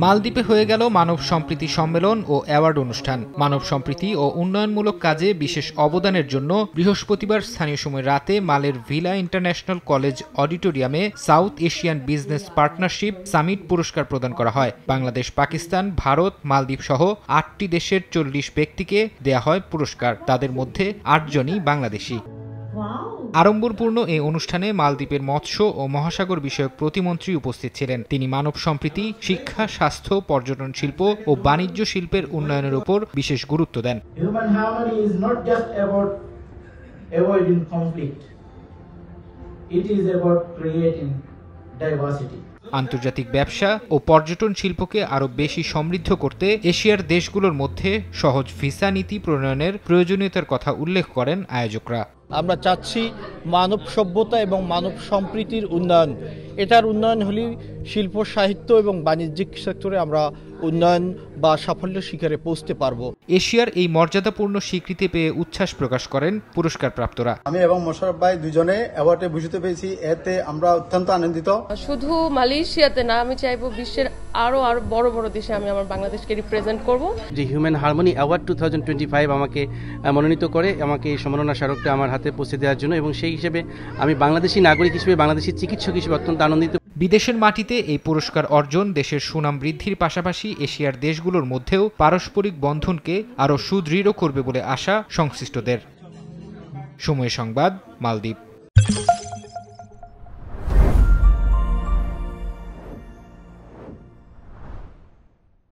মালদ্বীপে হয়ে গেল মানব সম্প্রীতি সম্মেলন ও অ্যাওয়ার্ড অনুষ্ঠান। মানব সম্প্রীতি ও উন্নয়নমূলক কাজে বিশেষ অবদানের জন্য বৃহস্পতিবার স্থানীয় সময় রাতে মালের ভিলা ইন্টারন্যাশনাল কলেজ অডিটোরিয়ামে south Asian business partnership summit পুরস্কার প্রদান করা হয়। বাংলাদেশ, পাকিস্তান, ভারত, মালদ্বীপ সহ ৮টি দেশের ৪০ ব্যক্তিকে দেয়া হয় পুরস্কার। তাদের মধ্যে ৮ জনই বাংলাদেশি। আড়ম্বরপূর্ণ এই অনুষ্ঠানে মালদ্বীপের মৎস্য ও মহাসাগর বিষয়ক প্রতিমন্ত্রী উপস্থিত ছিলেন। তিনি মানব সম্প্রীতি, শিক্ষা, স্বাস্থ্য, পর্যটন শিল্প ও বাণিজ্য শিল্পের উন্নয়নের উপর বিশেষ গুরুত্ব দেন। Human harmony is not just about avoiding conflict. It is about creating diversity. আন্তর্জাতিক ব্যবসা ও পর্যটন শিল্পকে আরও বেশি সমৃদ্ধ করতে এশিয়ার দেশগুলোর মধ্যে সহজ ভিসা নীতি প্রণয়নের প্রয়োজনীয়তার কথা উল্লেখ করেন আয়োজকরা। আমরা চাচ্ছি মানব সভ্যতা এবং মানব সম্প্রীতির উন্নয়ন। এটার উন্নয়ন হলেই শিল্প, সাহিত্য এবং বাণিজ্যিক সেক্টরে আমরা উন্নয়ন বা সাফল্য শিখরে পৌঁছতে পারবো। এশিয়ার এই মর্যাদাপূর্ণ স্বীকৃতি পেয়ে উচ্ছ্বাস প্রকাশ করেন পুরস্কারপ্রাপ্তরা। আমি এবং মোশাররফ ভাই দুজনে অ্যাওয়ার্ডে ভূষিত পেয়েছি, এতে আমরা অত্যন্ত আনন্দিত। শুধু মালয়েশিয়াতে না, আমি চাইবো বিশ্বের আরো বড় বড় দেশে আমি আমার বাংলাদেশকে রিপ্রেজেন্ট করব। যে হিউম্যান হারমোনি অ্যাওয়ার্ড 2025 আমাকে মনোনীত করে, আমাকে এই সম্মাননা স্মারকটা আমার হাতে পৌঁছে দেওয়ার জন্য, এবং সেই হিসেবে আমি বাংলাদেশি নাগরিক হিসেবে, বাংলাদেশি চিকিৎসক হিসেবে অত্যন্ত আনন্দিত। বিদেশের মাটিতে এই পুরস্কার অর্জন দেশের সুনাম বৃদ্ধির পাশাপাশি এশিয়ার দেশগুলোর মধ্যেও পারস্পরিক বন্ধনকে আরও সুদৃঢ় করবে বলে আশা সংশ্লিষ্টদের। সময় সংবাদ, মালদ্বীপ।